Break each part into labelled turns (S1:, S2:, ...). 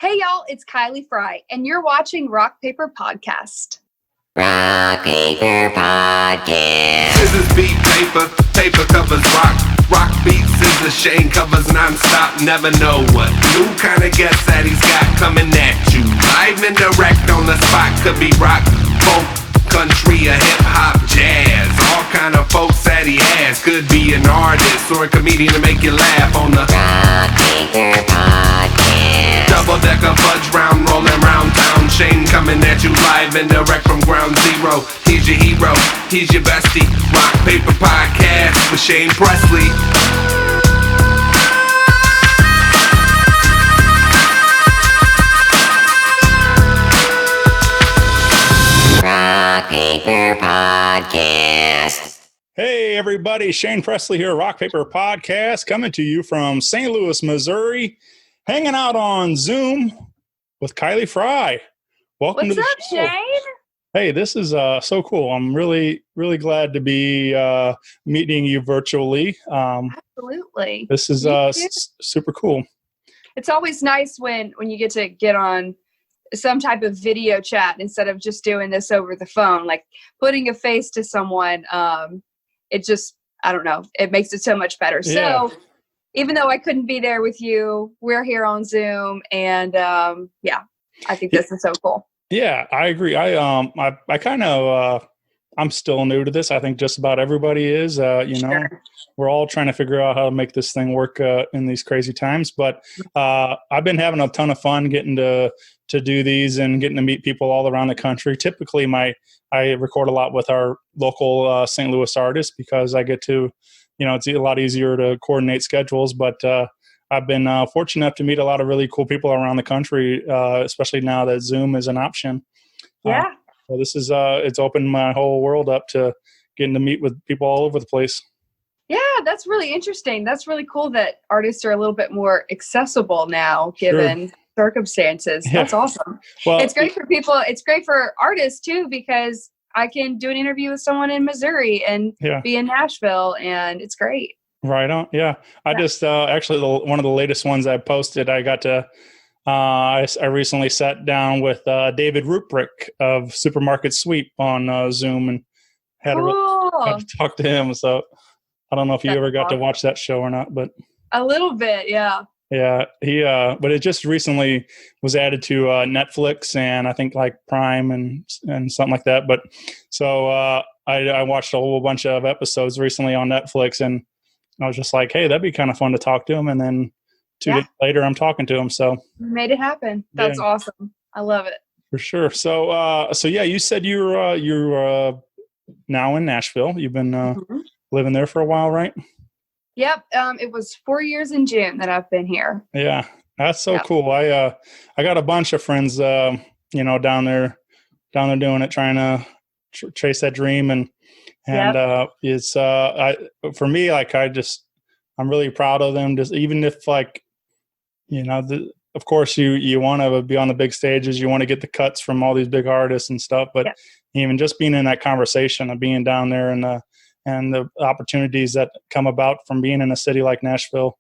S1: Hey y'all, it's Kylie Frey, and you're watching Rock Paper Podcast.
S2: Rock Paper Podcast.
S3: Scissors beat paper, paper covers rock. Rock beats scissors, Shane covers non-stop. Never know what new kind of guest that he's got coming at you. Live and direct on the spot. Could be rock, folk, country, or hip-hop, jazz. All kind of folks that he has. Could be an artist or a comedian to make you laugh on the
S2: Rock Paper Podcast.
S3: double-decker fudge round, rolling round town. Shane coming at you live and direct from ground zero. He's your hero, he's your bestie. Rock Paper Podcast with Shane Presley.
S2: Rock Paper Podcast.
S4: Hey everybody, Shane Presley here, Rock Paper Podcast, coming to you from St. Louis, Missouri, hanging out on Zoom with Kylie Frey. Welcome
S1: What's
S4: to the
S1: up,
S4: show.
S1: Shane?
S4: Hey, this is so cool. I'm really glad to be meeting you virtually.
S1: Absolutely.
S4: This is super cool.
S1: It's always nice when you get on some type of video chat instead of just doing this over the phone, like putting a face to someone. It just, I don't know, it makes it so much better.
S4: Yeah.
S1: So even though I couldn't be there with you, we're here on Zoom, and I think this is so cool.
S4: Yeah, I agree. I kind of I'm still new to this. I think just about everybody is.
S1: Sure.
S4: We're all trying to figure out how to make this thing work in these crazy times. But I've been having a ton of fun getting to do these and getting to meet people all around the country. Typically, I record a lot with our local St. Louis artists because I get to, it's a lot easier to coordinate schedules. But I've been fortunate enough to meet a lot of really cool people around the country, especially now that Zoom is an option.
S1: Yeah.
S4: So this is it's opened my whole world up to getting to meet with people all over the place.
S1: Yeah, that's really interesting. That's really cool that artists are a little bit more accessible now, given circumstances.
S4: Yeah.
S1: That's awesome.
S4: Well,
S1: It's great for people. It's great for artists too, because I can do an interview with someone in Missouri and be in Nashville, and it's great.
S4: Right on. Yeah. I just actually one of the latest ones I posted, I got to I recently sat down with David Ruprick of Supermarket Sweep on Zoom and had to talk to him. So I don't know if you ever got to watch that show or not, but
S1: a little bit. Yeah.
S4: Yeah. He but it just recently was added to Netflix and I think like Prime and something like that. But so I watched a whole bunch of episodes recently on Netflix, and I was just like, hey, that'd be kind of fun to talk to him. And then 2 days later, I'm talking to him. So
S1: you made it happen. That's awesome. I love it.
S4: For sure. So yeah, you said you're now in Nashville. You've been living there for a while, right?
S1: Yep. It was 4 years in June that I've been here.
S4: Yeah, that's so cool. I got a bunch of friends, down there doing it, trying to chase that dream, and it's for me, like I'm really proud of them. Just even if like, of course you want to be on the big stages, you want to get the cuts from all these big artists and stuff, but even just being in that conversation of being down there and the opportunities that come about from being in a city like Nashville.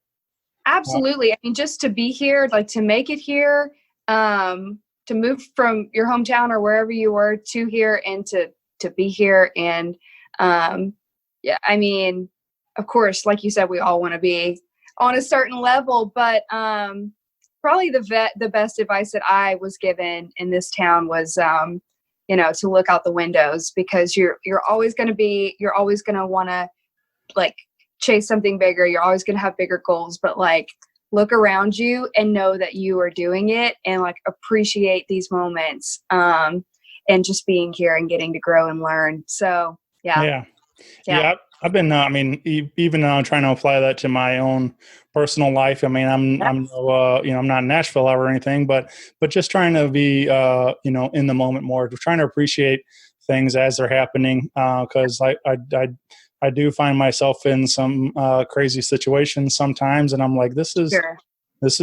S1: Absolutely. I mean, just to be here, like to make it here, to move from your hometown or wherever you were to here, and to be here. And I mean, of course, like you said, we all want to be on a certain level, but probably the best advice that I was given in this town was, to look out the windows, because you're always going to want to like chase something bigger. You're always going to have bigger goals, but like look around you and know that you are doing it, and like appreciate these moments, and just being here and getting to grow and learn. So yeah.
S4: I've been, even though I'm trying to apply that to my own personal life. I mean, I'm not in Nashville or anything, but just trying to be, in the moment more, trying to appreciate things as they're happening. Cause I do find myself in some, crazy situations sometimes. And I'm like, this is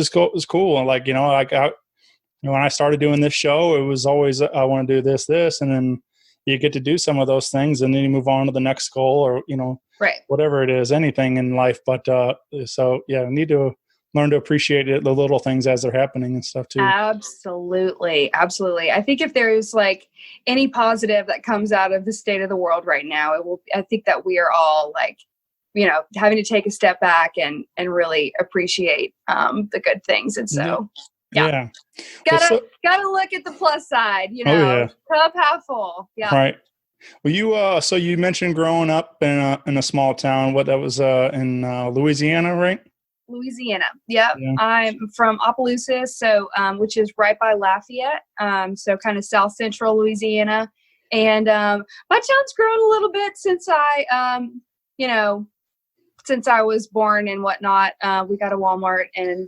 S4: cool. It's cool. And like, when I started doing this show, it was always, I want to do this, and then you get to do some of those things, and then you move on to the next goal, or whatever it is, anything in life. But I need to learn to appreciate it, the little things as they're happening and stuff too.
S1: Absolutely. Absolutely. I think if there's like any positive that comes out of the state of the world right now, I think that we are all like, having to take a step back and really appreciate the good things. And so,
S4: yeah.
S1: Gotta look at the plus side,
S4: Oh, yeah.
S1: Cup half full. Yeah.
S4: Right. Well, you so you mentioned growing up in a small town. What that was in Louisiana, right?
S1: Louisiana. Yep.
S4: Yeah.
S1: I'm from Opelousas, so which is right by Lafayette. So kind of south central Louisiana. And my town's grown a little bit since since I was born and whatnot. We got a Walmart and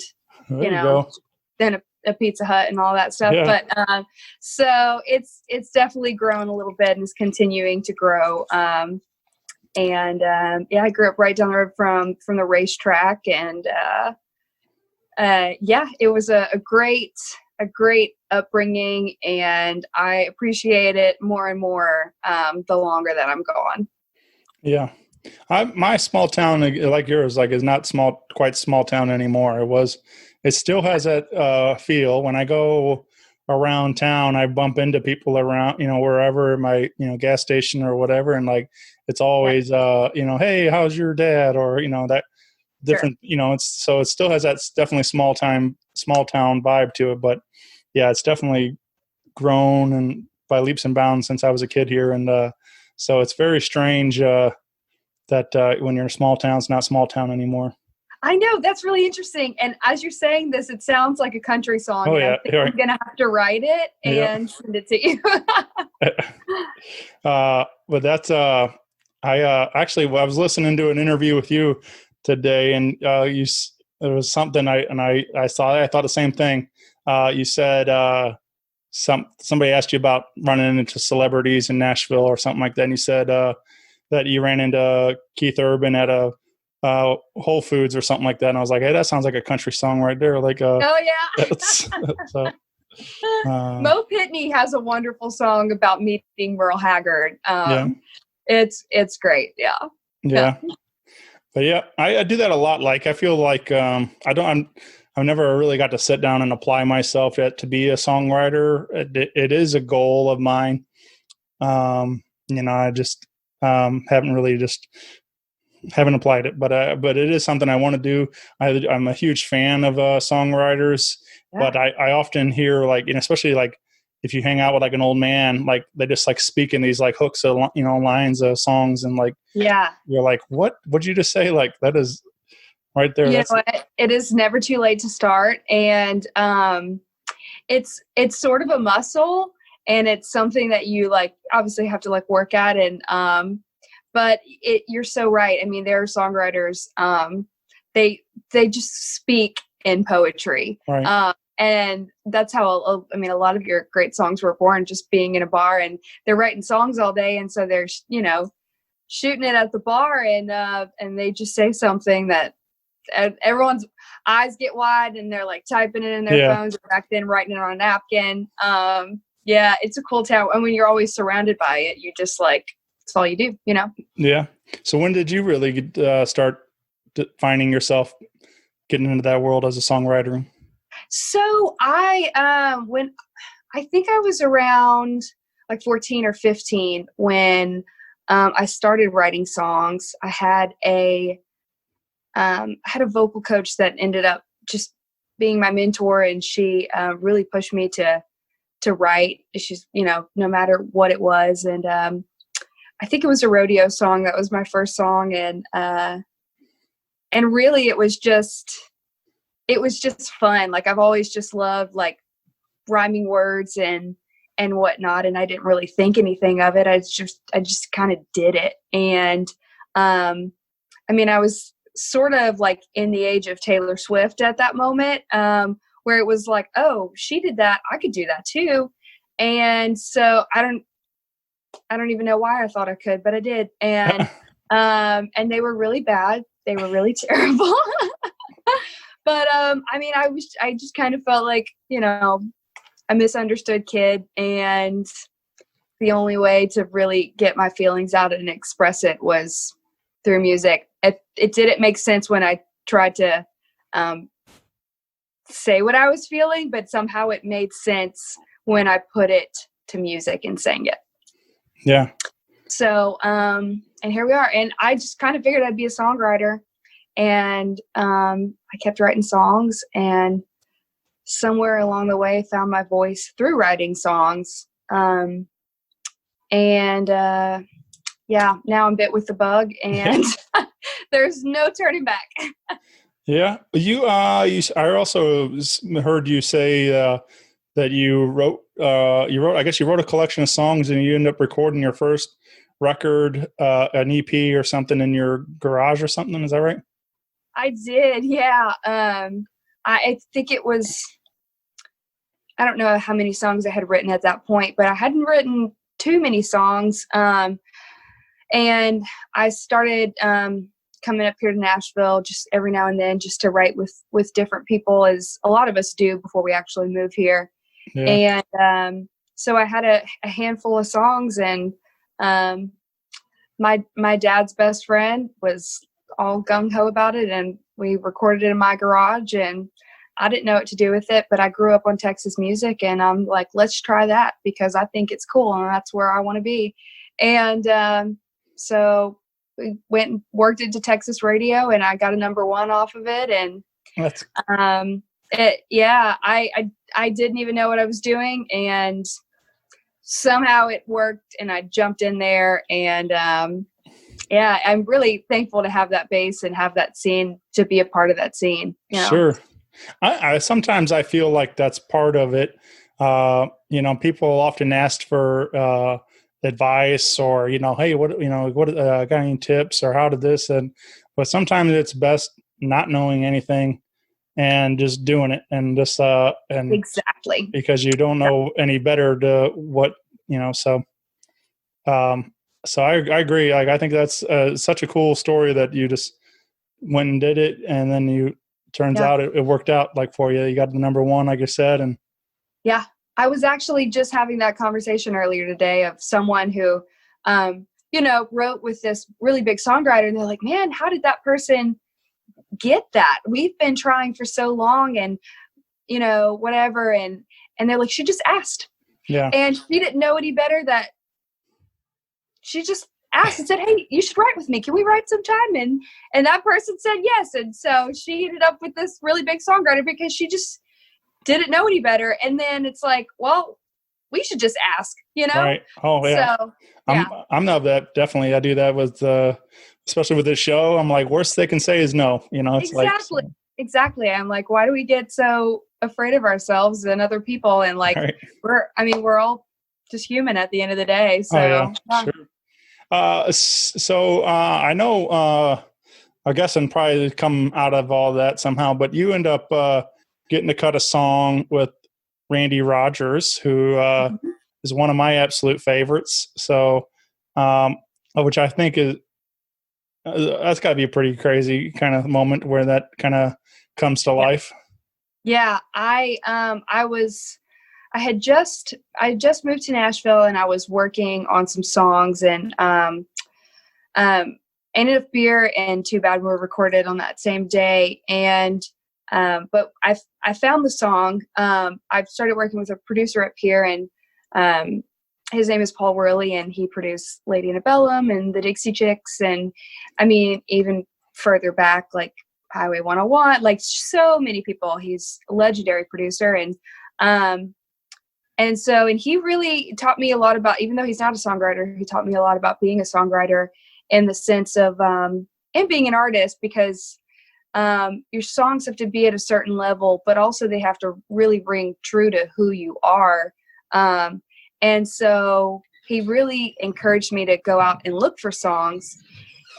S1: then a Pizza Hut and all that stuff.
S4: Yeah.
S1: But so it's definitely grown a little bit and is continuing to grow. I grew up right down the road from the racetrack, and it was a great upbringing, and I appreciate it more and more the longer that I'm gone.
S4: Yeah. My small town, like yours, is not quite small town anymore. It still has that feel. When I go around town, I bump into people around, wherever my, gas station or whatever. And it's always, hey, how's your dad? Or, that different, sure. It still has that definitely small town vibe to it. But yeah, it's definitely grown and by leaps and bounds since I was a kid here. And so it's very strange that when you're in a small town, it's not small town anymore.
S1: I know, that's really interesting. And as you're saying this, it sounds like a country song.
S4: Oh, yeah.
S1: I think I'm going to have to write it and send it to you.
S4: But that's, I was listening to an interview with you today, and there was something I thought the same thing. You said somebody asked you about running into celebrities in Nashville or something like that, and you said that you ran into Keith Urban at a Whole Foods or something like that, and I was like, hey, that sounds like a country song right there.
S1: Oh yeah. Mo Pitney has a wonderful song about meeting Merle Haggard. It's great. Yeah.
S4: But yeah, I do that a lot. I feel like I've never really got to sit down and apply myself yet to be a songwriter. It is a goal of mine. I just haven't applied it, but it is something I want to do. I'm a huge fan of songwriters, but I often hear especially if you hang out with an old man, they just speak in these hooks of lines of songs, and you're like, what'd you just say? That is right there.
S1: It is never too late to start, and it's sort of a muscle, and it's something that you obviously have to work at, and but you're so right. I mean, there are songwriters, they just speak in poetry.
S4: Right.
S1: And that's how, a lot of your great songs were born, just being in a bar, and they're writing songs all day. And so they're, shooting it at the bar, and they just say something that everyone's eyes get wide, and they're typing it in their phones, or back then writing it on a napkin. It's a cool talent. And when you're always surrounded by it, you just that's all you do, Yeah.
S4: So when did you really start finding yourself getting into that world as a songwriter?
S1: So I think I was around 14 or 15 when I started writing songs. I had a vocal coach that ended up just being my mentor, and she really pushed me to write. She's, no matter what it was. And I think it was a rodeo song. That was my first song. And really it was just fun. I've always just loved rhyming words and whatnot. And I didn't really think anything of it. I just kind of did it. And, I was sort of in the age of Taylor Swift at that moment, where it was oh, she did that, I could do that too. And so I don't even know why I thought I could, but I did. And they were really bad. They were really terrible. But I just kind of felt like, a misunderstood kid, and the only way to really get my feelings out and express it was through music. It didn't make sense when I tried to say what I was feeling, but somehow it made sense when I put it to music and sang it.
S4: Yeah.
S1: So, and here we are. And I just kind of figured I'd be a songwriter, and I kept writing songs, and somewhere along the way found my voice through writing songs. Yeah, now I'm bit with the bug, and there's no turning back.
S4: Yeah. I also heard you say that you wrote, I guess you wrote a collection of songs and you ended up recording your first record, an EP or something in your garage or something. Is that right?
S1: I did. Yeah. I think it was, I don't know how many songs I had written at that point, but I hadn't written too many songs. And I started coming up here to Nashville just every now and then just to write with different people, as a lot of us do before we actually move here. Yeah. And so I had a handful of songs, and my dad's best friend was all gung-ho about it, and we recorded it in my garage, and I didn't know what to do with it, but I grew up on Texas music, and I'm like, let's try that because I think it's cool and that's where I want to be. And so we went and worked into Texas radio, and I got a #1 off of it. And I didn't even know what I was doing, and somehow it worked, and I jumped in there. And I'm really thankful to have that base and have that scene, to be a part of that scene. You know?
S4: Sure. I sometimes I feel like that's part of it. People often ask for advice, or hey, what got any tips, or how did this, but sometimes it's best not knowing anything and just doing it, and just and
S1: exactly,
S4: because you don't know any better to what so I agree. Like, I think that's such a cool story that you just went and did it, and then turns out it worked out like for you. You got the #1, like you said. And
S1: yeah, I was actually just having that conversation earlier today of someone who, wrote with this really big songwriter, and they're like, man, how did that person get that? We've been trying for so long, and, whatever. And they're like, she just asked.
S4: Yeah.
S1: And she didn't know any better, that she just asked and said, hey, you should write with me. Can we write sometime? And that person said yes. And so she ended up with this really big songwriter because she just didn't know any better. And then it's like, well, we should just ask,
S4: Right. Oh yeah. So, yeah. I'm not that. Definitely. I do that with, especially with this show. I'm like, worst they can say is no, it's
S1: exactly. Exactly. I'm like, why do we get so afraid of ourselves and other people? And like, right. we're all just human at the end of the day. So,
S4: Sure. I know, I guess, and probably come out of all that somehow, but you end up getting to cut a song with Randy Rogers, who is one of my absolute favorites. So, which I think is, that's got to be a pretty crazy kind of moment where that kind of comes to life.
S1: Yeah. I just moved to Nashville, and I was working on some songs, and Ended Up Beer and Too Bad were recorded on that same day. And but I found the song. I've started working with a producer up here, and his name is Paul Worley, and he produced Lady Antebellum and the Dixie Chicks, and I mean even further back, like Highway 101, like so many people. He's a legendary producer, and he really taught me a lot about, even though he's not a songwriter, he taught me a lot about being a songwriter in the sense of and being an artist, because your songs have to be at a certain level, but also they have to really ring true to who you are. And so he really encouraged me to go out and look for songs.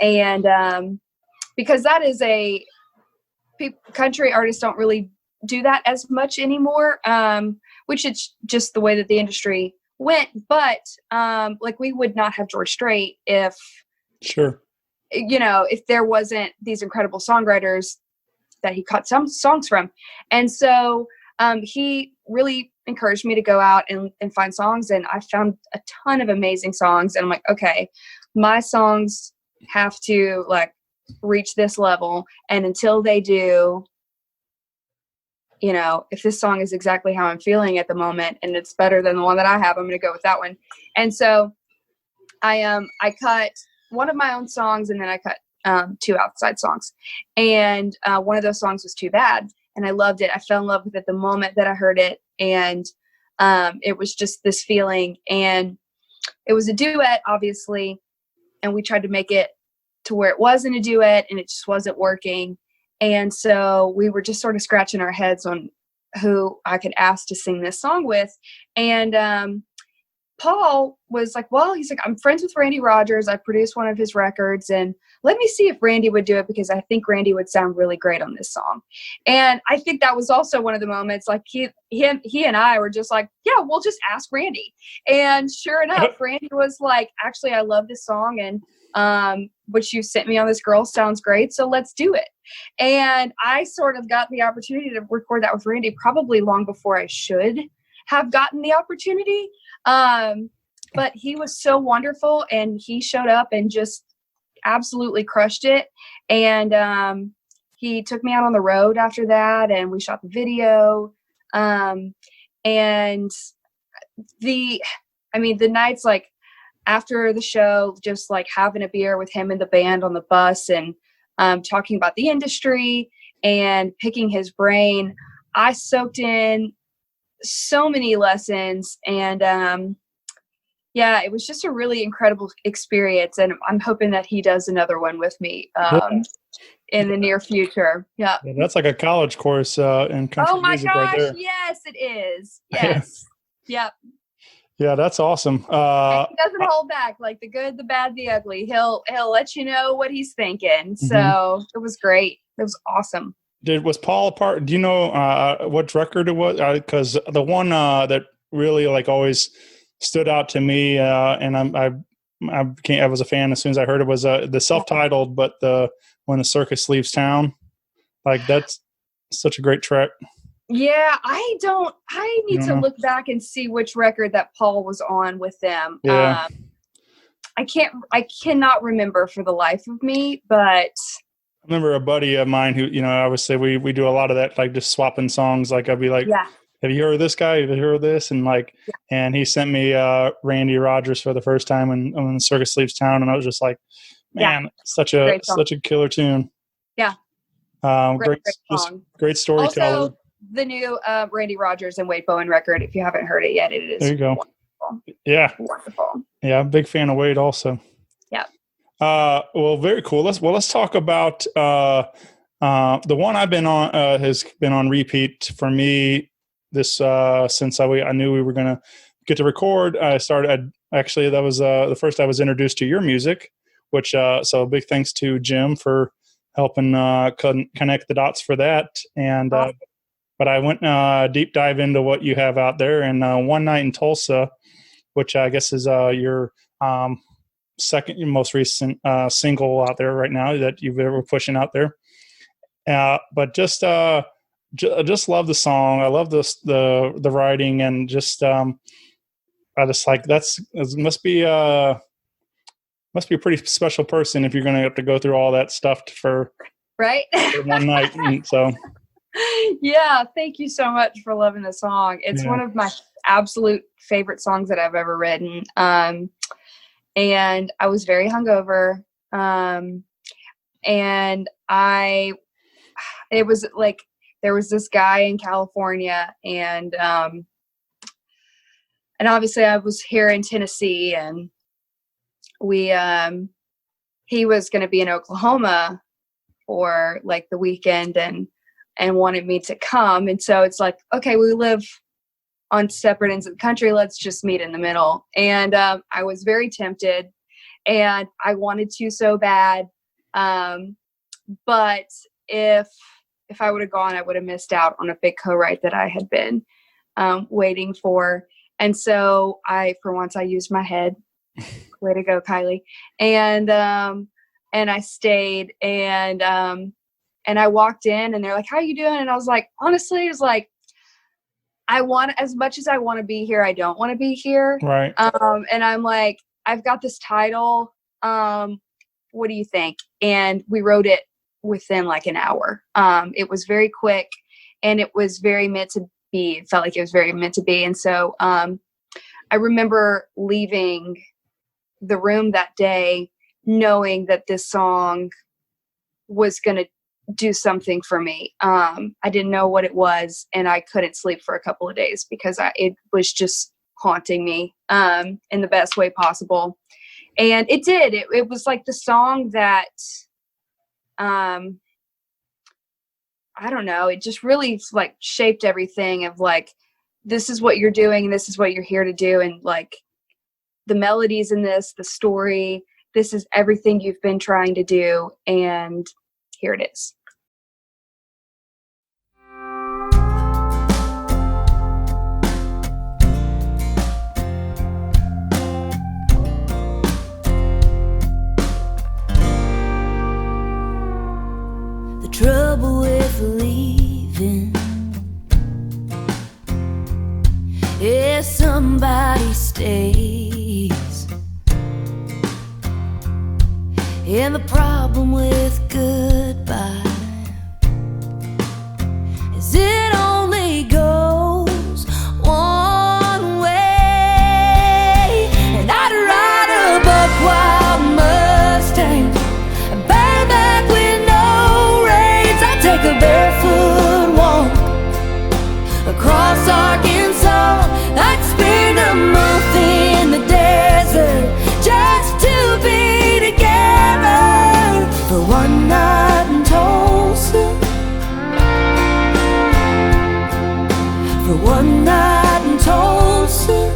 S1: And because that is country artists don't really do that as much anymore, which it's just the way that the industry went. But like, we would not have George Strait if, if there wasn't these incredible songwriters that he caught some songs from. And so he really encouraged me to go out and find songs. And I found a ton of amazing songs. And I'm like, okay, my songs have to like reach this level. And until they do, if this song is exactly how I'm feeling at the moment and it's better than the one that I have, I'm going to go with that one. And so I cut one of my own songs, and then I cut 2 outside songs. And one of those songs was Too Bad. And I loved it. I fell in love with it the moment that I heard it. And it was just this feeling. And it was a duet, obviously. And we tried to make it to where it wasn't a duet, and it just wasn't working. And so we were just sort of scratching our heads on who I could ask to sing this song with. And Paul was like, well, he's like, I'm friends with Randy Rogers. I produced one of his records, and let me see if Randy would do it, because I think Randy would sound really great on this song. And I think that was also one of the moments, like he and I were just like, yeah, we'll just ask Randy. And sure enough, Randy was like, actually, I love this song, and what you sent me on this girl sounds great, so let's do it. And I sort of got the opportunity to record that with Randy probably long before I should have gotten the opportunity. But he was so wonderful, and he showed up and just absolutely crushed it. And he took me out on the road after that, and we shot the video. And the nights, like, after the show, just like having a beer with him and the band on the bus, and talking about the industry and picking his brain, I soaked in so many lessons. And yeah, it was just a really incredible experience, and I'm hoping that he does another one with me in the near future. Yeah.
S4: That's like a college course in country music right there.
S1: Yes, it is. Yes. Yep.
S4: Yeah, that's awesome.
S1: And he doesn't hold back, like the good, the bad, the ugly. He'll let you know what he's thinking. So it was great. It was awesome.
S4: Was Paul a part? Do you know what record it was? Because the one that really like always stood out to me, and I was a fan as soon as I heard it, was the self-titled, but when the circus leaves town. Like, that's such a great track.
S1: Yeah, I need to look back and see which record that Paul was on with them.
S4: Yeah.
S1: I cannot remember for the life of me, but
S4: I remember a buddy of mine who, obviously we do a lot of that, like just swapping songs. Like, I'd be like,
S1: yeah.
S4: Have you heard of this guy? Have you heard of this? And like, and he sent me Randy Rogers for the first time when the circus leaves town. And I was just like, man, such a killer tune.
S1: Yeah.
S4: Great storyteller.
S1: Also, the new Randy Rogers and Wade Bowen record, if you haven't heard it yet, it is
S4: there you go.
S1: Wonderful.
S4: Yeah.
S1: Wonderful.
S4: Yeah. I'm a big fan of Wade also.
S1: Yeah.
S4: Well, very cool. Let's talk about the one I've been on has been on repeat for me this since I knew we were going to get to record. Actually, that was the first I was introduced to your music, which so big thanks to Jim for helping connect the dots for that. And but I went deep dive into what you have out there, and One Night in Tulsa, which I guess is your second most recent single out there right now that you've ever pushing out there. But just love the song. I love the writing, and just I just like must be a pretty special person if you're going to have to go through all that stuff for one night. And so
S1: yeah, thank you so much for loving the song. It's one of my absolute favorite songs that I've ever written. And I was very hungover. And it was like, there was this guy in California, and obviously I was here in Tennessee, and he was going to be in Oklahoma for like the weekend, and wanted me to come. And so it's like, okay, we live on separate ends of the country. Let's just meet in the middle. And I was very tempted, and I wanted to so bad. But if I would have gone, I would have missed out on a big co-write that I had been waiting for. And so for once I used my head. Way to go, Kylie. And I stayed, and I walked in, and they're like, how you doing? And I was like, honestly, it's like, as much as I want to be here, I don't want to be here.
S4: Right.
S1: And I'm like, I've got this title. What do you think? And we wrote it within like an hour. It was very quick, and it was very meant to be. It felt like it was very meant to be. And so I remember leaving the room that day knowing that this song was going to do something for me. I didn't know what it was, and I couldn't sleep for a couple of days because it was just haunting me in the best way possible. And it did. It was like the song that, I don't know, it just really like shaped everything of like, this is what you're doing, and this is what you're here to do. And like the melodies in this, the story, this is everything you've been trying to do. And here it is.
S5: The trouble with leaving is somebody stays, and the problem with goodbye is it only goes one way. And I'd ride a buck-wild Mustang, a bareback with no reins. I'd take a barefoot walk across Arkansas. I'd spend a month in the desert just to be together for one night in Tulsa, for one night in Tulsa.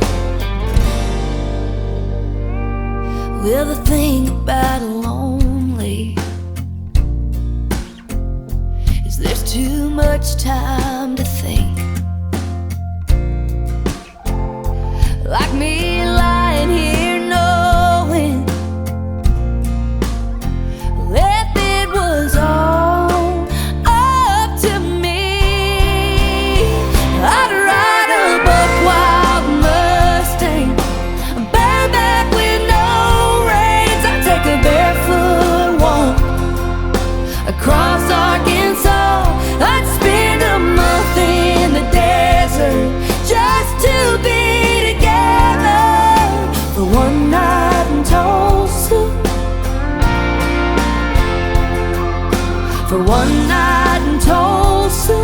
S5: Well, the thing about lonely is there's too much time to think. Like me lying here knowing if it was all up to me, I'd ride a buck-wild Mustang, a bareback with no reins. I'd take a barefoot walk across Arkansas. I'd spend a month in the desert just to be for one night in Tulsa, for one night in Tulsa.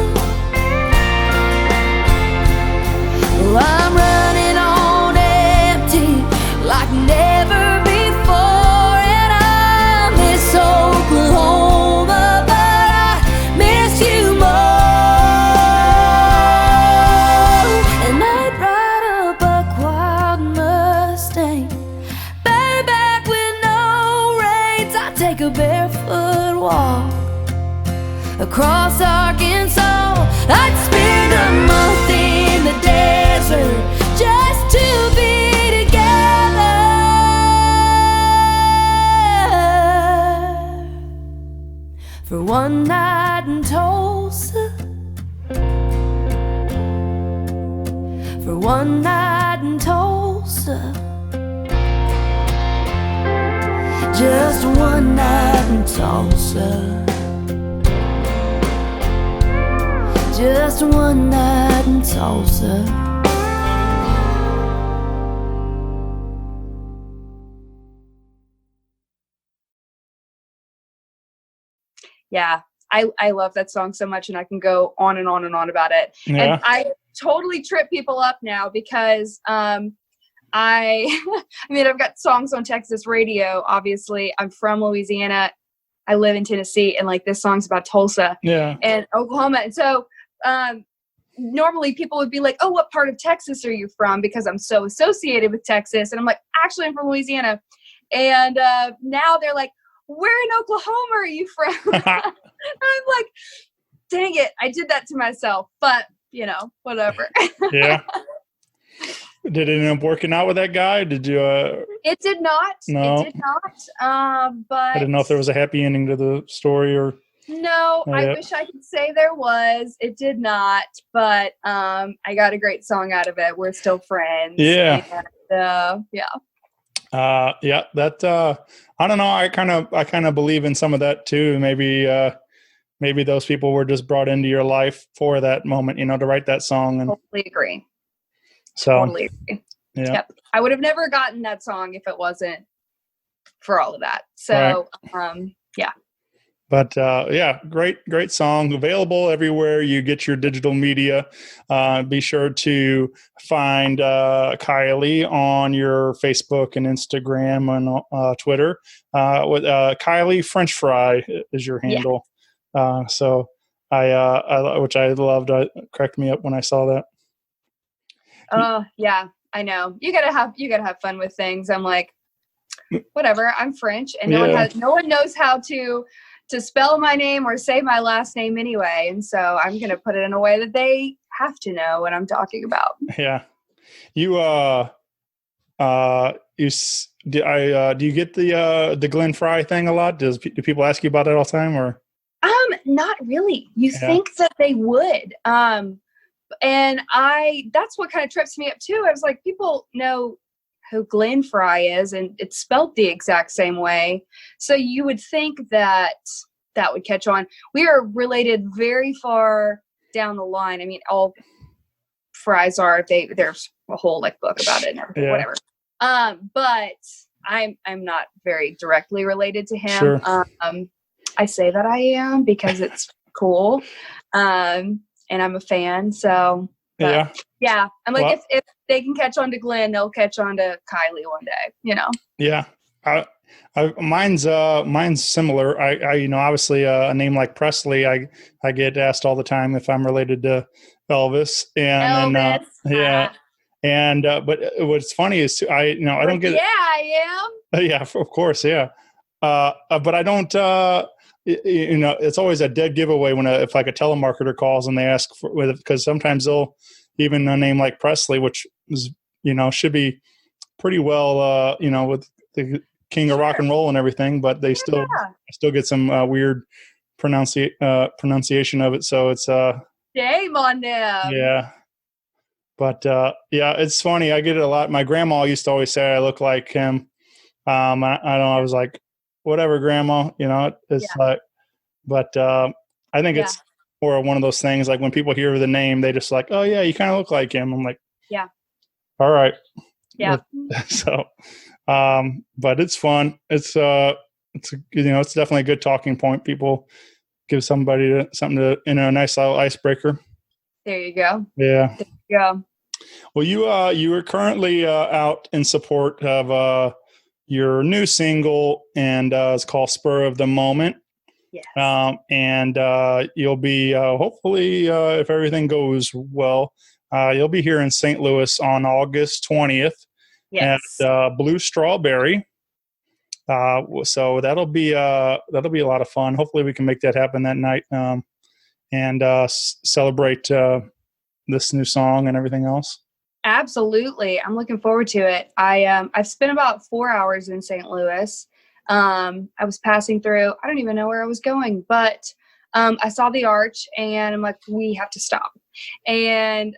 S5: Well, I'm running on empty like never before, and I miss Oklahoma, but I miss you more. And I'd ride a buck-wild Mustang, bareback with no reins. I'd take a barefoot walk across Arkansas. I'd spend a month in the desert just to be together for one night in Tulsa, for one night in Tulsa. Just one night in Tulsa, just one night in Tulsa.
S1: Yeah, I love that song so much, and I can go on and on and on about it.
S4: Yeah.
S1: And I totally trip people up now because I mean, I've got songs on Texas radio, obviously. I'm from Louisiana. I live in Tennessee, and like this song's about Tulsa and Oklahoma. And so normally people would be like, oh, what part of Texas are you from? Because I'm so associated with Texas. And I'm like, actually, I'm from Louisiana. And now they're like, where in Oklahoma are you from? I'm like, dang it, I did that to myself. But, you know, whatever.
S4: Yeah. Did it end up working out with that guy? Did you?
S1: It did not.
S4: No.
S1: It did not. But
S4: I didn't know if there was a happy ending to the story or.
S1: No, I wish I could say there was. It did not. But I got a great song out of it. We're still friends.
S4: Yeah.
S1: And, yeah.
S4: That I don't know. I kind of believe in some of that too. Maybe maybe those people were just brought into your life for that moment, to write that song. And
S1: Totally agree.
S4: so,
S1: Totally agree.
S4: yeah.
S1: Yep. I would have never gotten that song if it wasn't for all of that. So, yeah.
S4: But great song, available everywhere you get your digital media. Be sure to find Kylie on your Facebook and Instagram and Twitter. With Kylie French Fry is your handle. So I which I loved. Cracked me up when I saw that.
S1: Oh yeah, I know. You gotta have fun with things. I'm like, whatever. I'm French, and no one knows how to spell my name or say my last name anyway. And so I'm going to put it in a way that they have to know what I'm talking about.
S4: Yeah. Do you get the Glenn Fry thing a lot? Do people ask you about it all the time, or?
S1: Not really. You think that they would. And that's what kind of trips me up too. I was like, people know who Glenn Fry is, and it's spelled the exact same way. So you would think that would catch on. We are related very far down the line. I mean, all Fries are. There's a whole book about it and everything, whatever. But I'm not very directly related to him.
S4: Sure.
S1: I say that I am because it's cool, and I'm a fan. So yeah. I'm like, if they can catch on to Glenn, they'll catch on to Kylie one day.
S4: Yeah. Mine's similar. I obviously a name like Presley, I get asked all the time if I'm related to Elvis, and
S1: Elvis.
S4: and but what's funny is I don't get.
S1: Yeah, I
S4: am. Yeah, of course, yeah. But I don't. It's always a dead giveaway if like a telemarketer calls and they ask because sometimes they'll even a name like Presley, which is should be pretty well with the king of rock and roll and everything, but they still get some weird pronunciation of it. So it's
S1: shame on them.
S4: Yeah. But it's funny. I get it a lot. My grandma used to always say I look like him. I don't know. I was like, whatever, grandma. It's like, but I think it's more one of those things. Like when people hear the name, they just like, oh yeah, you kind of look like him. I'm like,
S1: yeah.
S4: All right.
S1: Yeah.
S4: So, but it's fun. It's it's definitely a good talking point. People give somebody something to a nice little icebreaker.
S1: There you go.
S4: Yeah.
S1: There you go.
S4: Well, you are currently out in support of your new single, and it's called Spur of the Moment.
S1: Yes.
S4: And you'll be hopefully, if everything goes well, you'll be here in St. Louis on August 20th at Blue Strawberry. So that'll be a lot of fun. Hopefully, we can make that happen that night and celebrate this new song and everything else.
S1: Absolutely. I'm looking forward to it. I've spent about 4 hours in St. Louis. I was passing through, I don't even know where I was going, but I saw the arch and I'm like, we have to stop. And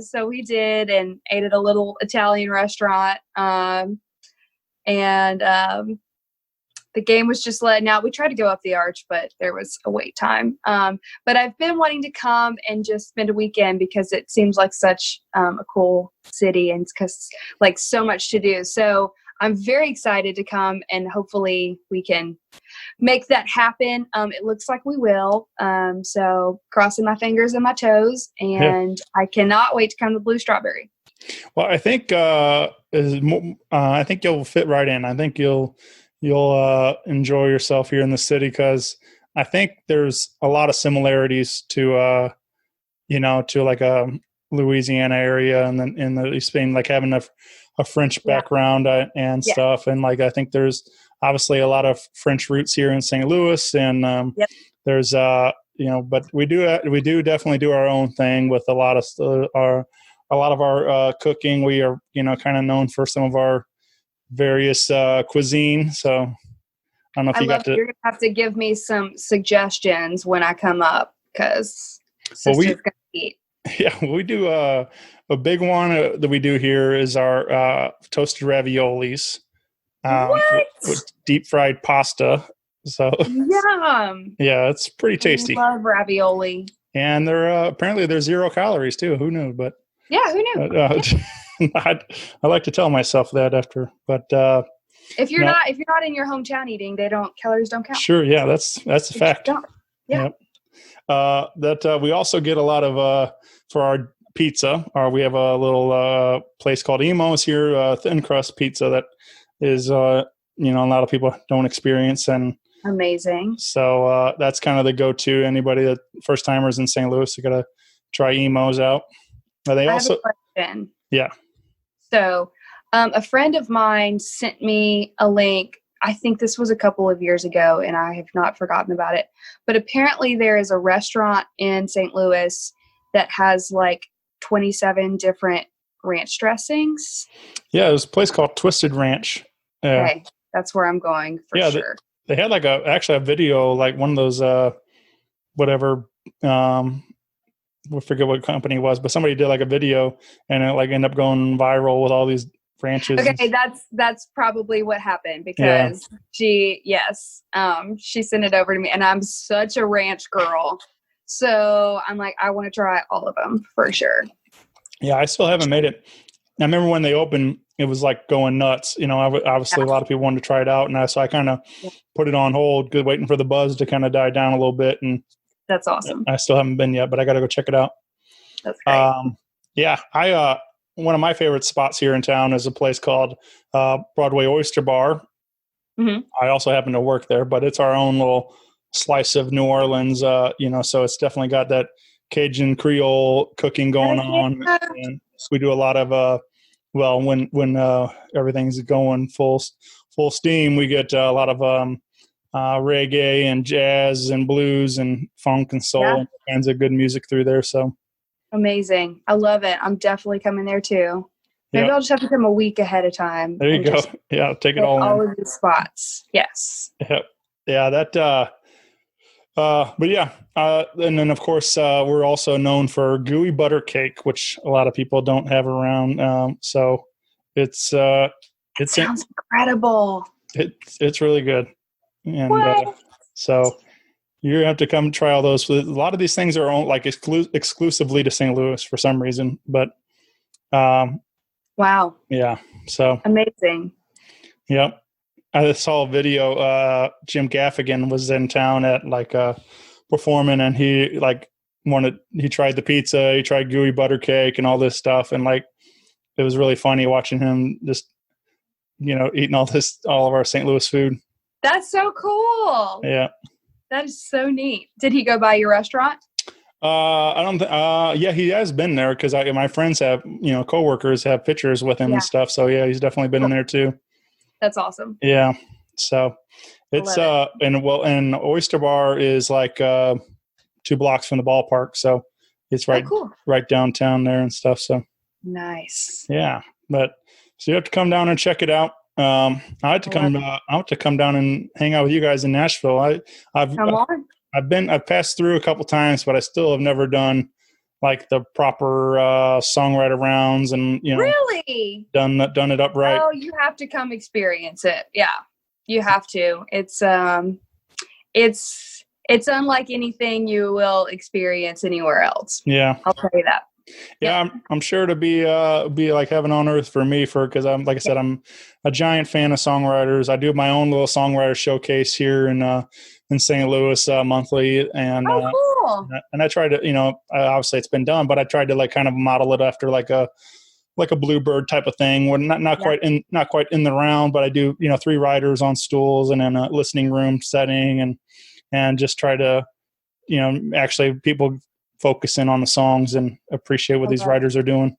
S1: so we did and ate at a little Italian restaurant. The game was just letting out. We tried to go up the arch, but there was a wait time. But I've been wanting to come and just spend a weekend because it seems like such a cool city and because like so much to do. So I'm very excited to come and hopefully we can make that happen. It looks like we will. So crossing my fingers and my toes, and I cannot wait to come to Blue Strawberry.
S4: Well, I think I think you'll fit right in. I think you'll enjoy yourself here in the city because I think there's a lot of similarities to to like a Louisiana area and then in the Spain, like having a French background and stuff. And like, I think there's obviously a lot of French roots here in St. Louis and there's, but we do definitely do our own thing with a lot of our cooking. We are, kind of known for some of our various cuisine. So I don't know if you're going
S1: to have to give me some suggestions when I come up because sister's going to eat.
S4: Yeah, we do a big one that we do here is our toasted raviolis with deep fried pasta. So
S1: Yum.
S4: yeah, it's pretty
S1: I
S4: tasty.
S1: love ravioli.
S4: And they're apparently they're 0 calories too. Who knew? But
S1: Yeah, who knew?
S4: I like to tell myself that after. But
S1: If you're
S4: no,
S1: not in your hometown eating, calories don't count.
S4: sure, yeah, that's a
S1: They
S4: fact.
S1: don't. Yeah.
S4: Yep. That we also get a lot of for our pizza. We have a little place called Emo's here, thin crust pizza that is a lot of people don't experience, and
S1: Amazing.
S4: so that's kind of the go-to. Anybody that first timers in St. Louis, you gotta try Emo's out. They also
S1: I have a question.
S4: yeah.
S1: So, a friend of mine sent me a link. I think this was a couple of years ago, and I have not forgotten about it. But apparently, there is a restaurant in St. Louis that has like 27 different ranch dressings.
S4: Yeah, there's a place called Twisted Ranch.
S1: Okay, that's where I'm going for sure.
S4: They had like a video, like one of those whatever we forget what company it was, but somebody did like a video and it like ended up going viral with all these ranches.
S1: Okay, that's probably what happened because she sent it over to me, and I'm such a ranch girl. So I'm like, I want to try all of them for sure.
S4: Yeah, I still haven't made it. I remember when they opened, it was like going nuts. Obviously a lot of people wanted to try it out, and so I kind of put it on hold, waiting for the buzz to kind of die down a little bit. And
S1: that's awesome.
S4: I still haven't been yet, but I got to go check it out.
S1: That's great.
S4: I one of my favorite spots here in town is a place called Broadway Oyster Bar.
S1: Mm-hmm.
S4: I also happen to work there, but it's our own little slice of New Orleans. So it's definitely got that Cajun Creole cooking going on. And we do a lot of when everything's going full steam, we get a lot of reggae and jazz and blues and funk and soul and all kinds of good music through there. So
S1: amazing. I love it. I'm definitely coming there too. Maybe I'll just have to come a week ahead of time.
S4: There you go. Yeah, take it all in.
S1: All of the spots. Yes.
S4: Yep. Yeah, that but yeah, and then of course we're also known for gooey butter cake, which a lot of people don't have around. So it
S1: sounds incredible.
S4: It's really good, and so you have to come try all those. A lot of these things are like exclusively to St. Louis for some reason, but
S1: wow,
S4: yeah, so
S1: amazing.
S4: Yep. I saw a video. Jim Gaffigan was in town at performing, and he tried the pizza, he tried gooey butter cake and all this stuff. And it was really funny watching him just, eating all of our St. Louis food.
S1: That's so cool.
S4: Yeah.
S1: That is so neat. Did he go by your restaurant?
S4: I don't yeah, he has been there because my friends have, coworkers have pictures with him and stuff. So yeah, he's definitely been in there too.
S1: That's awesome.
S4: Yeah. So it's and Oyster Bar is like 2 blocks from the ballpark. So it's right downtown there and stuff. So
S1: nice.
S4: Yeah. But so you have to come down and check it out. I have to come down and hang out with you guys in Nashville. I've passed through a couple times, but I still have never done like the proper songwriter rounds and
S1: really
S4: done it upright.
S1: Oh, you have to come experience it. Yeah, you have to. It's unlike anything you will experience anywhere else.
S4: Yeah,
S1: I'll tell you that.
S4: Yeah, I'm sure to be like heaven on earth for me because I'm like I said, I'm a giant fan of songwriters. I do my own little songwriter showcase here in St. Louis monthly, and
S1: cool.
S4: And I try to obviously it's been done, but I tried to kind of model it after like a Bluebird type of thing. We're not quite in the round, but I do 3 writers on stools and in a listening room setting, and just try to actually people focus in on the songs and appreciate what these writers are doing.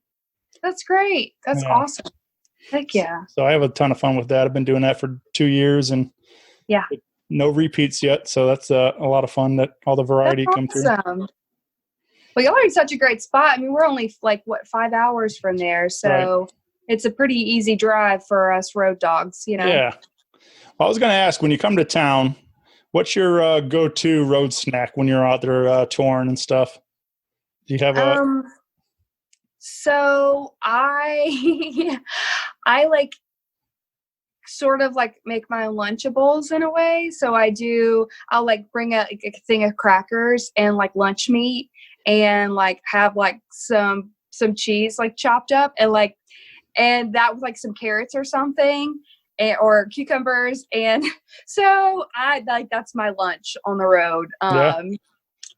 S1: That's great. That's awesome. Heck yeah.
S4: So I have a ton of fun with that. I've been doing that for 2 years and no repeats yet. So that's a lot of fun that all the variety comes through.
S1: Well, y'all are in such a great spot. I mean, we're only 5 hours from there. So it's a pretty easy drive for us road dogs,
S4: Yeah. Well, I was going to ask, when you come to town, what's your go-to road snack when you're out there touring and stuff? Do you have a?
S1: So I like sort of like make my own Lunchables in a way. So I'll like bring a thing of crackers and like lunch meat and like have like some cheese like chopped up and that with like some carrots or something or cucumbers. And so I like, that's my lunch on the road.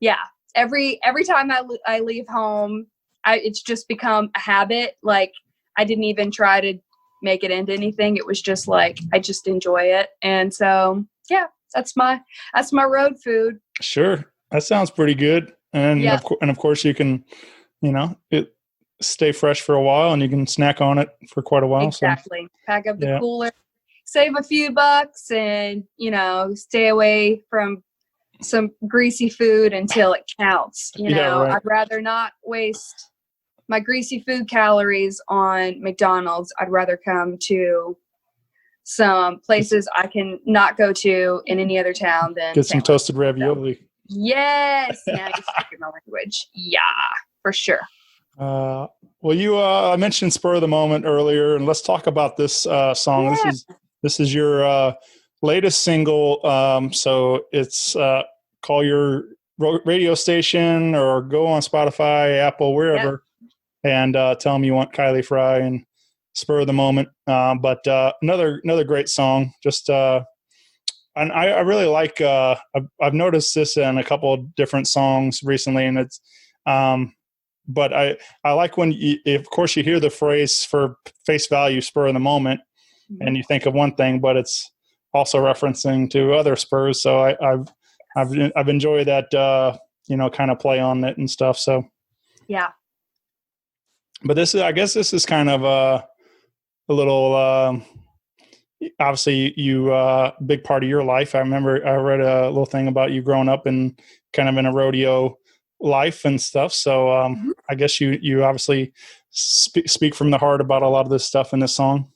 S1: Yeah. Every time I leave home, it's just become a habit. Like I didn't even try to make it into anything. It was just like, I just enjoy it. And so, yeah, that's my road food.
S4: Sure. That sounds pretty good. And
S1: Yeah.
S4: of course you can, it stay fresh for a while and you can snack on it for quite a while.
S1: Exactly.
S4: So,
S1: pack up the cooler, save a few bucks and, stay away from some greasy food until it counts.
S4: Right.
S1: I'd rather not waste my greasy food calories on McDonald's. I'd rather come to some places I can not go to in any other town than
S4: get some
S1: St. Louis.
S4: toasted ravioli.
S1: So, yes. Now you're speaking my language. Yeah, for sure.
S4: Well, I mentioned Spur of the Moment earlier, and let's talk about this song.
S1: Yeah.
S4: This is your latest single. So it's call your radio station or go on Spotify, Apple, wherever, and tell them you want Kylie Frey and Spur of the Moment. But another great song. Just and I really like. I've noticed this in a couple of different songs recently, and it's. But I like when, of course, you hear the phrase for face value, spur of the moment, and you think of one thing, but it's also referencing to other spurs. So I've enjoyed that, kind of play on it and stuff. So
S1: yeah.
S4: But I guess this is kind of a little. Obviously, you big part of your life. I remember I read a little thing about you growing up in kind of in a rodeo life and stuff. So I guess you obviously speak from the heart about a lot of this stuff in this song.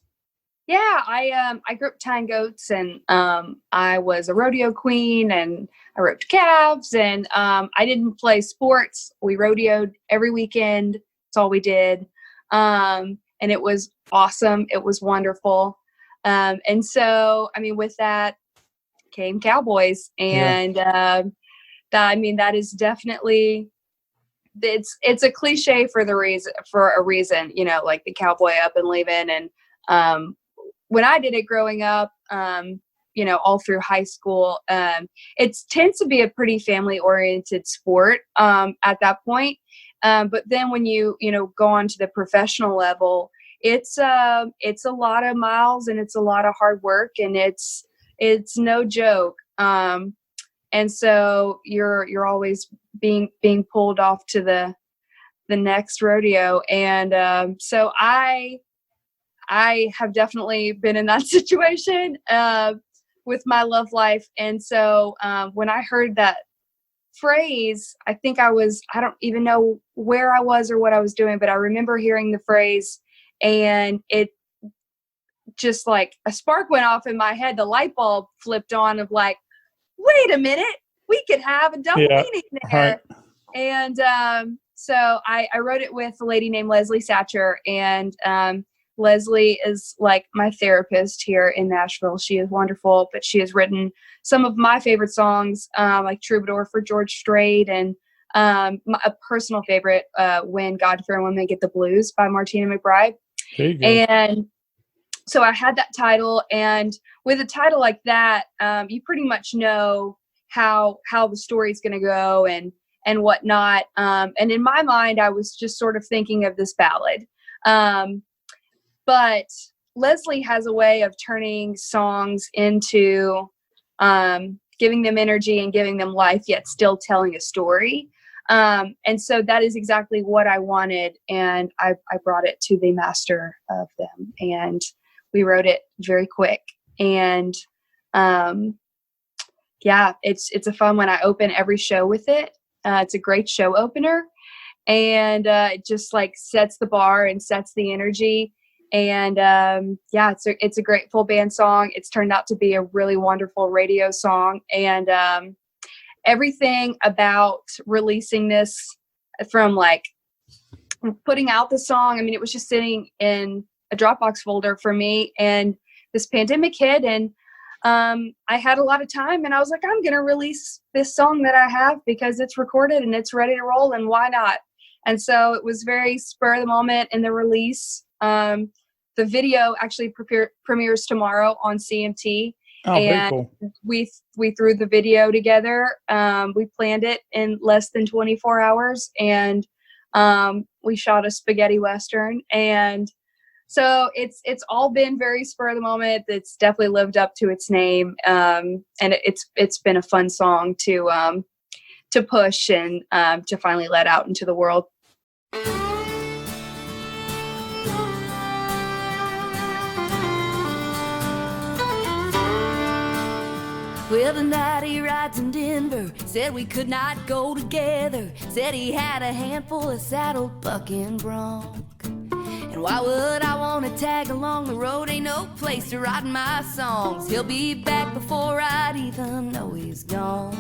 S1: Yeah, I grew up tying goats, and I was a rodeo queen, and I roped calves, and I didn't play sports. We rodeoed every weekend. That's all we did, and it was awesome. It was wonderful, and so I mean, with that came cowboys, and that is definitely. It's a cliche for a reason, like the cowboy up and leaving. And when I did it growing up, all through high school, it tends to be a pretty family oriented sport at that point. But then when you go on to the professional level, it's a lot of miles and it's a lot of hard work and it's no joke. And so you're always being pulled off to the next rodeo. And so I have definitely been in that situation with my love life. And so when I heard that phrase, I think I don't even know where I was or what I was doing, but I remember hearing the phrase and it just like a spark went off in my head. The light bulb flipped on of like, wait a minute, we could have a double meaning there.
S4: Right.
S1: And so I wrote it with a lady named Leslie Satcher, and Leslie is like my therapist here in Nashville. She is wonderful, but she has written some of my favorite songs, like Troubadour for George Strait, and a personal favorite, When God-Fearing Women Get the Blues by Martina McBride.
S4: There you go.
S1: And so I had that title, and with a title like that, you pretty much know how the story's going to go and whatnot. And in my mind, I was just sort of thinking of this ballad. But Leslie has a way of turning songs into giving them energy and giving them life, yet still telling a story. And so that is exactly what I wanted. And I brought it to the master of them, and we wrote it very quick. And it's a fun one. I open every show with it. It's a great show opener, and it just like sets the bar and sets the energy. And it's a great full band song. It's turned out to be a really wonderful radio song, and everything about releasing this, from like putting out the song. I mean, it was just sitting in a Dropbox folder for me, and this pandemic hit, and I had a lot of time, and I was like, I'm going to release this song that I have because it's recorded and it's ready to roll, and why not? And so it was very spur of the moment in the release. The video actually premieres tomorrow on CMT.
S4: Oh, very cool.
S1: We threw the video together. We planned it in less than 24 hours, and we shot a spaghetti western. And so it's all been very spur of the moment. It's definitely lived up to its name, and it's been a fun song to push and to finally let out into the world.
S5: Well, the night he rides in Denver, said we could not go together. Said he had a handful of saddled bucking bronc. And why would I want to tag along? The road ain't no place to write my songs. He'll be back before I'd even know he's gone.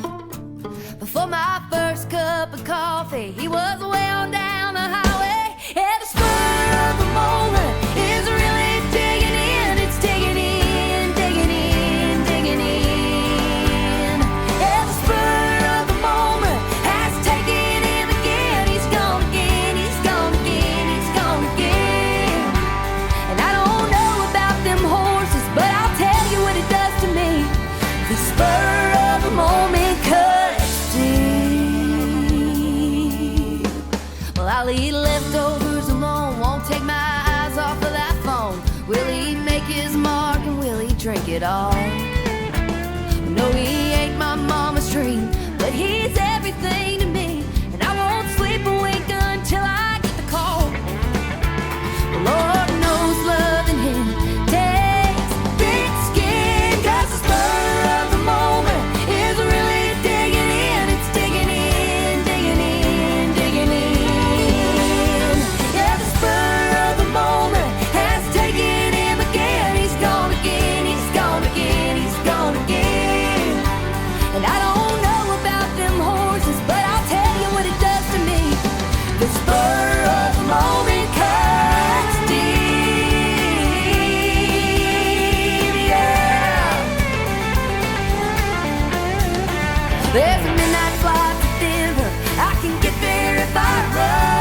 S5: Before my first cup of coffee, he was way on down the highway. And the spur of the moment is really digging in. It's digging in, digging in, digging in. And the spur of the moment has taken him again. He's gone again, he's gone again, he's gone again. And I don't know about them horses, but I'll tell you what it does to me. The spur of the moment cuts deep. Well, I'll eat leftovers alone, won't take my eyes off of that phone. Will he make his mark and will he drink it all? No, he ain't my mama's dream, but he's everything to me. And I won't sleep a wink until I get the call. The Lord knows loving him takes thick skin, 'cause the spur of the moment is really digging in. It's digging in, digging in, digging in. Yeah, the spur of the moment has taken him again. He's gone again, he's gone again, he's gone again. And I don't know about them horses, but I'll tell you what it does to me. The spur of the moment cuts deep, yeah. There's a midnight flight to Denver. I can get there if I run.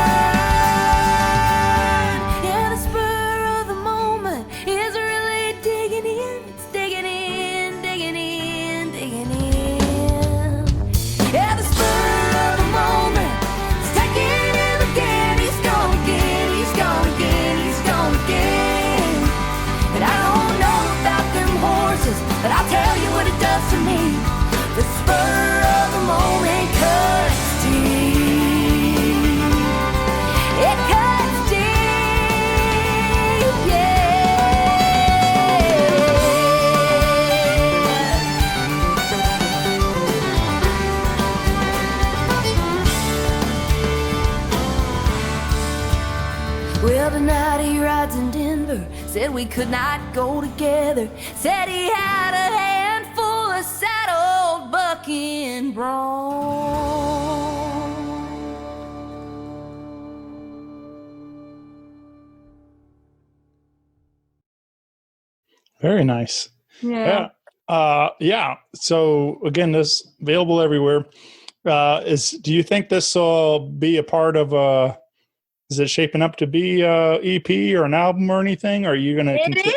S5: Yeah, the spur of the moment is really digging in. It's digging in, digging in, digging in. Yeah, the spur of the moment is taking him again. He's gone again, he's gone again, he's gone again. And I don't know about them horses, but I'll tell you what it does to me. The spur of the moment cuts deep. It cuts deep, yeah. Well, tonight he rides in Denver, said we could not go together. Said he had a handful of saddled bucking bronc.
S4: Very nice.
S1: Yeah.
S4: Yeah. So again, this available everywhere. Do you think this will be a part of is it shaping up to be a EP or an album or anything? Or are you going to?
S1: It is.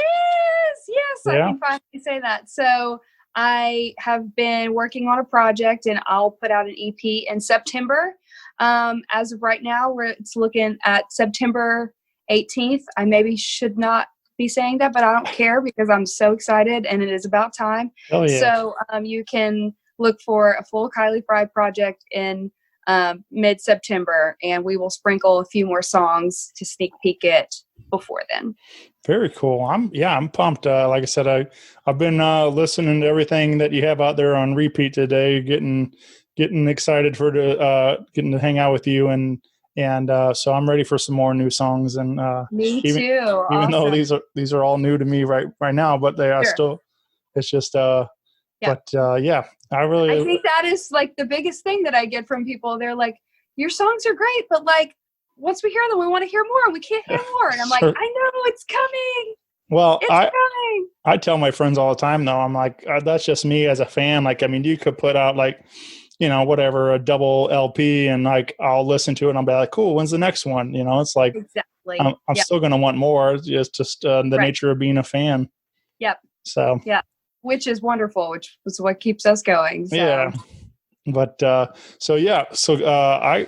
S1: Yes, I can finally say that. So I have been working on a project, and I'll put out an EP in September. As of right now, it's looking at September 18th. I maybe should not be saying that, but I don't care because I'm so excited, and it is about time.
S4: Oh, yeah.
S1: So you can look for a full Kylie Frey project in mid-September, and we will sprinkle a few more songs to sneak peek it before then. Very
S4: cool. I'm pumped. Like I said, I've been listening to everything that you have out there on repeat today, getting excited for getting to hang out with you, and so I'm ready for some more new songs. And
S1: me too.
S4: Even
S1: awesome.
S4: though these are all new to me right now, but they are still. It's just I think
S1: that is like the biggest thing that I get from people. They're like, your songs are great, but like once we hear them, we want to hear more, and we can't hear more. And I'm like, I know it's coming.
S4: Well,
S1: it's coming.
S4: I tell my friends all the time, though, I'm like, that's just me as a fan. Like, I mean, you could put out like, whatever, a double LP, and like, I'll listen to it and I'll be like, cool, when's the next one? It's like,
S1: Exactly.
S4: I'm
S1: Yep.
S4: still going to want more. It's just the
S1: Right.
S4: nature of being a fan.
S1: Yep.
S4: So,
S1: yeah, which is wonderful, which is what keeps us going. So.
S4: yeah. But,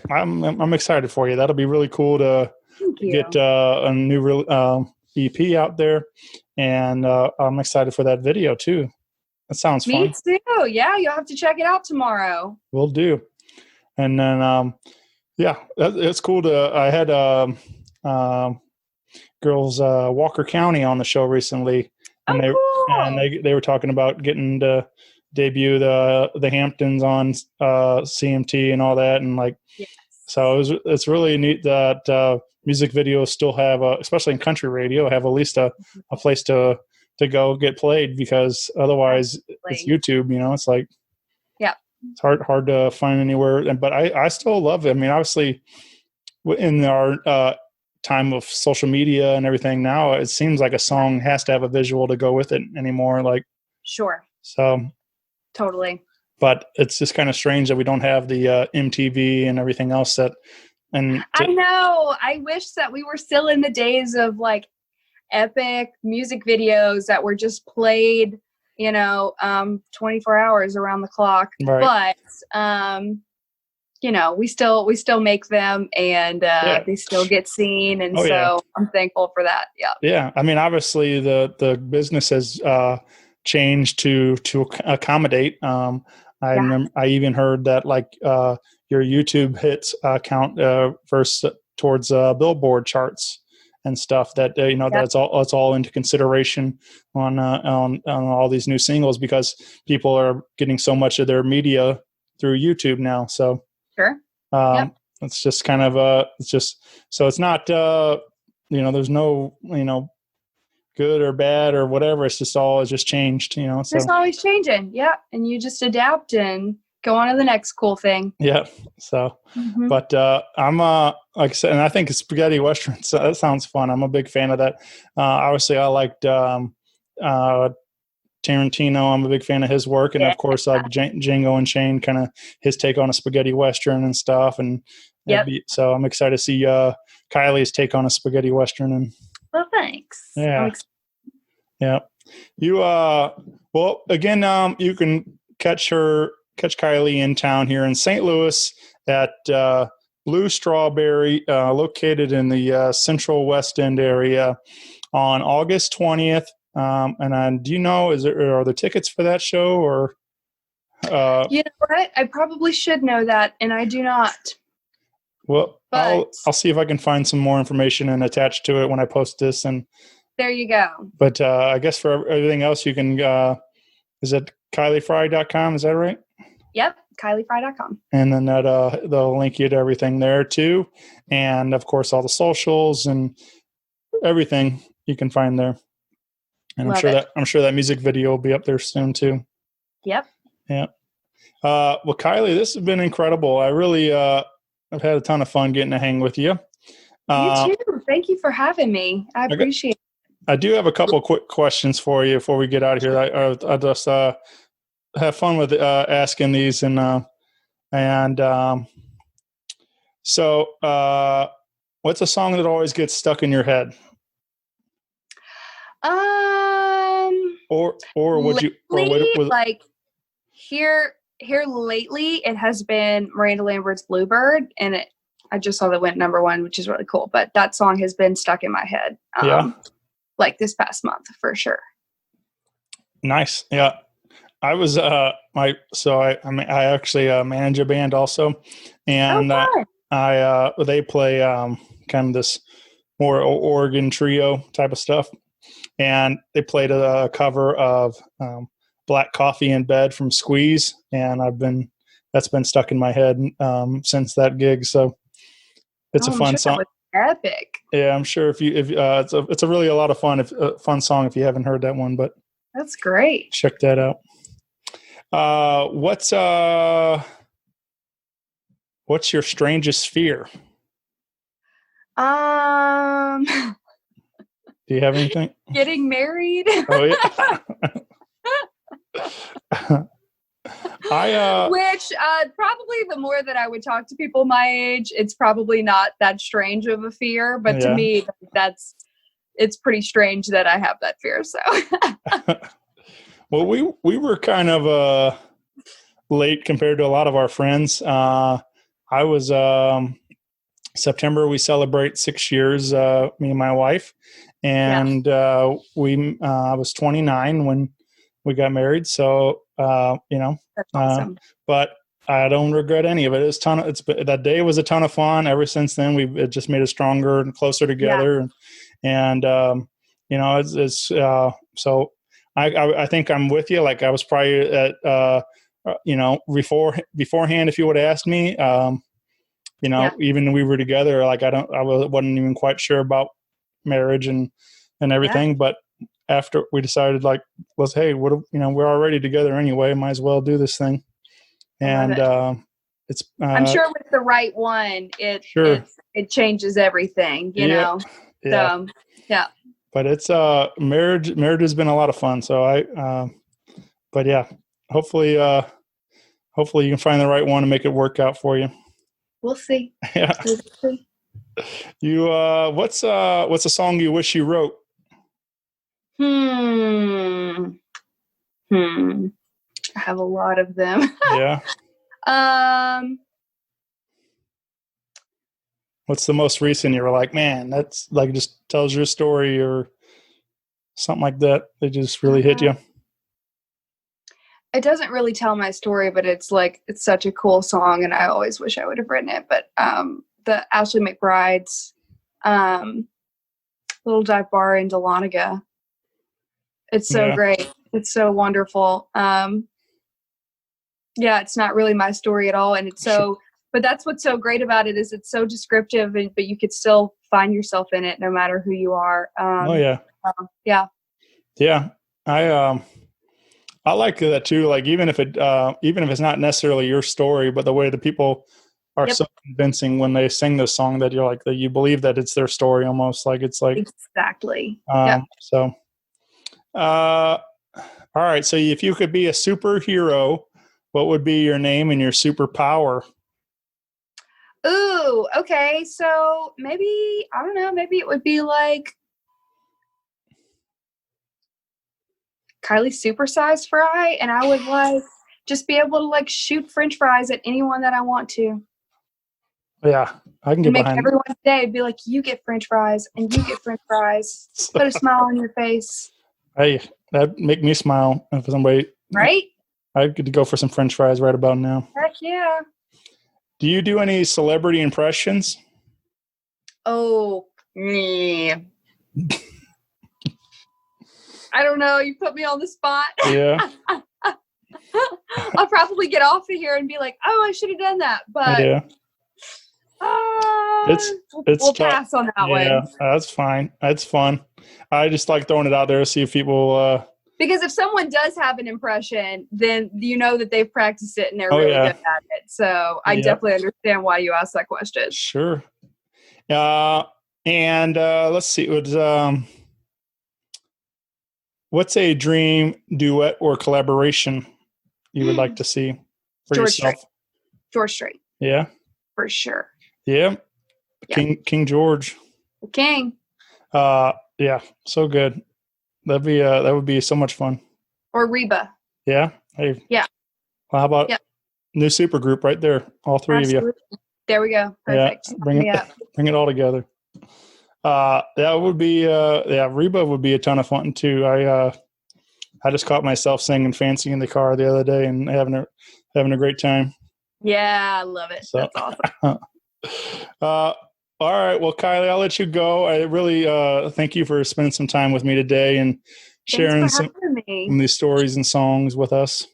S4: I'm excited for you. That'll be really cool to
S1: Thank you.
S4: get a new EP out there. And I'm excited for that video too. That sounds fun.
S1: Me too. Yeah, you'll have to check it out tomorrow.
S4: Will do. And then, it's cool I had girls Walker County on the show recently, and they were talking about getting to debut the Hamptons on CMT and all that, and like,
S1: yes.
S4: So it's really neat that music videos still have, especially in country radio, have at least a place to go get played, because otherwise it's YouTube. It's like,
S1: yeah,
S4: it's hard to find anywhere. But I still love it. I mean, obviously, in our time of social media and everything now, it seems like a song has to have a visual to go with it anymore. Like,
S1: sure.
S4: So
S1: totally.
S4: But it's just kind of strange that we don't have the MTV and everything else that. And
S1: I know. I wish that we were still in the days of like epic music videos that were just played, 24 hours around the clock.
S4: Right.
S1: But we still make them, and they still get seen, and I'm thankful for that. Yeah. Yeah.
S4: I mean, obviously the business has changed to accommodate. I even heard that like your YouTube hits count versus towards Billboard charts and stuff, that that's all into consideration on all these new singles, because people are getting so much of their media through YouTube now. So
S1: sure.
S4: It's just kind of it's just, so it's not there's no good or bad or whatever. It's just changed. So
S1: it's always changing. Yeah, and you just adapt and go on to the next cool thing.
S4: Yeah. So, but I'm like I said, and I think it's spaghetti western. So that sounds fun. I'm a big fan of that. Obviously, I liked Tarantino. I'm a big fan of his work, and of course, like Django Unchained, kind of his take on a spaghetti western and stuff. And so I'm excited to see Kylie's take on a spaghetti western. And
S1: well, thanks.
S4: Yeah. Yeah. You well, again, you can catch Kylie in town here in St. Louis at Blue Strawberry, located in the Central West End area, on August 20th. And do you know, are there tickets for that show, or?
S1: You know what? I probably should know that, and I do not.
S4: Well, I'll see if I can find some more information and attach to it when I post this. And
S1: there you go.
S4: But I guess for everything else, you can. Is it KylieFrey.com? Is that right?
S1: Yep, KylieFrey.com.
S4: And then they'll link you to everything there too, and of course all the socials and everything you can find there. And I'm sure that music video will be up there soon too.
S1: Yep.
S4: Yeah. Well, Kylie, this has been incredible. I really I've had a ton of fun getting to hang with you.
S1: You too. Thank you for having me. I appreciate it.
S4: I do have a couple of quick questions for you before we get out of here. I just have fun with asking these, so what's a song that always gets stuck in your head? Or would
S1: lately,
S4: you
S1: like here lately it has been Miranda Lambert's Bluebird, and I just saw that went #1, which is really cool, but that song has been stuck in my head like this past month for sure.
S4: Nice. Yeah. I was I actually manage a band also, and they play kind of this more Oregon trio type of stuff, and they played a cover of Black Coffee in Bed from Squeeze, and that's been stuck in my head since that gig. So it's a fun song.
S1: That was epic.
S4: Yeah, I'm sure if it's a really a lot of fun, fun song if you haven't heard that one, but
S1: that's great.
S4: Check that out. What's your strangest fear? Do you have anything?
S1: Getting married.
S4: Oh yeah.
S1: Which probably the more that I would talk to people my age, it's probably not that strange of a fear. But to me, it's pretty strange that I have that fear. So,
S4: well, we were kind of late compared to a lot of our friends. I was September. We celebrate 6 years. Me and my wife, and I was 29 when we got married. So
S1: that's awesome.
S4: But I don't regret any of it. That day was a ton of fun. Ever since then, it just made us stronger and closer together. And so I think I'm with you. Like I was probably at beforehand. If you would have asked me, even when we were together, like I wasn't even quite sure about marriage and everything. But after we decided, like, we're already together anyway. Might as well do this thing. And it's.
S1: I'm sure with the right one, it changes everything. You know.
S4: Yeah.
S1: So, yeah.
S4: But it's marriage. Marriage has been a lot of fun. So but yeah, hopefully you can find the right one and make it work out for you.
S1: We'll see.
S4: Yeah.
S1: We'll see.
S4: You what's a song you wish you wrote?
S1: I have a lot of them.
S4: Yeah. What's the most recent you were like, man, that's like just tells your story or something like that? They just really hit you.
S1: It doesn't really tell my story, but it's such a cool song, and I always wish I would have written it. But the Ashley McBride's Little Dive Bar in Dahlonega. It's so great. It's so wonderful. It's not really my story at all, and it's so. But that's what's so great about it is it's so descriptive, but you could still find yourself in it no matter who you are.
S4: Yeah. I like that too. Like even if it's not necessarily your story, but the way the people are so convincing when they sing this song that you're like that you believe that it's their story almost. Like it's like
S1: exactly.
S4: So, all right. So if you could be a superhero, what would be your name and your superpower?
S1: Ooh, okay. So maybe, I don't know, maybe it would be like Kylie Supersized Fry, and I would like just be able to like shoot French fries at anyone that I want to.
S4: Yeah, I can get
S1: make
S4: behind
S1: everyone's day. Be like, you get French fries, and you get French fries. Put a smile on your face.
S4: Hey, that'd make me smile if somebody.
S1: Right?
S4: I'd get to go for some French fries right about now.
S1: Heck yeah.
S4: Do you do any celebrity impressions?
S1: Oh, yeah. I don't know. You put me on the spot.
S4: Yeah.
S1: I'll probably get off of here and be like, oh, I should have done that. But we'll pass on that one.
S4: Yeah, that's fine. That's fun. I just like throwing it out there to see if people...
S1: Because if someone does have an impression, then you know that they've practiced it and they're really good at it. So I definitely understand why you asked that question.
S4: Sure. And let's see. What's a dream duet or collaboration you would like to see for yourself?
S1: George Strait.
S4: Yeah.
S1: For sure.
S4: Yeah. King George.
S1: The King.
S4: Yeah. So good. That would be so much fun.
S1: Or Reba.
S4: Yeah. Hey.
S1: Yeah.
S4: Well, how about new super group right there? All three of you.
S1: There we go. Perfect.
S4: Yeah. Bring it all together. That would be Reba would be a ton of fun too. I just caught myself singing Fancy in the car the other day and having a great time.
S1: Yeah, I love it. So. That's awesome.
S4: All right. Well, Kylie, I'll let you go. I really thank you for spending some time with me today and sharing some of these stories and songs with us.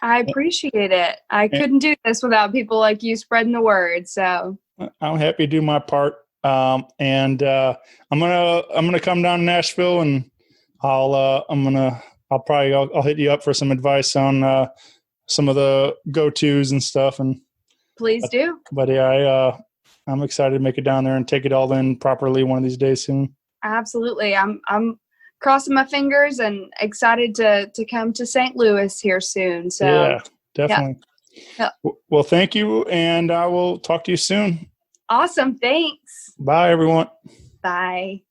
S1: I appreciate it. I couldn't do this without people like you spreading the word. So
S4: I'm happy to do my part. And I'm gonna come down to Nashville and I'll hit you up for some advice on some of the go-tos and stuff. And
S1: please do.
S4: But yeah, I'm excited to make it down there and take it all in properly one of these days soon.
S1: Absolutely. I'm crossing my fingers and excited to come to St. Louis here soon. So
S4: Yeah, definitely.
S1: Yeah.
S4: Well, thank you, and I will talk to you soon.
S1: Awesome. Thanks.
S4: Bye, everyone.
S1: Bye.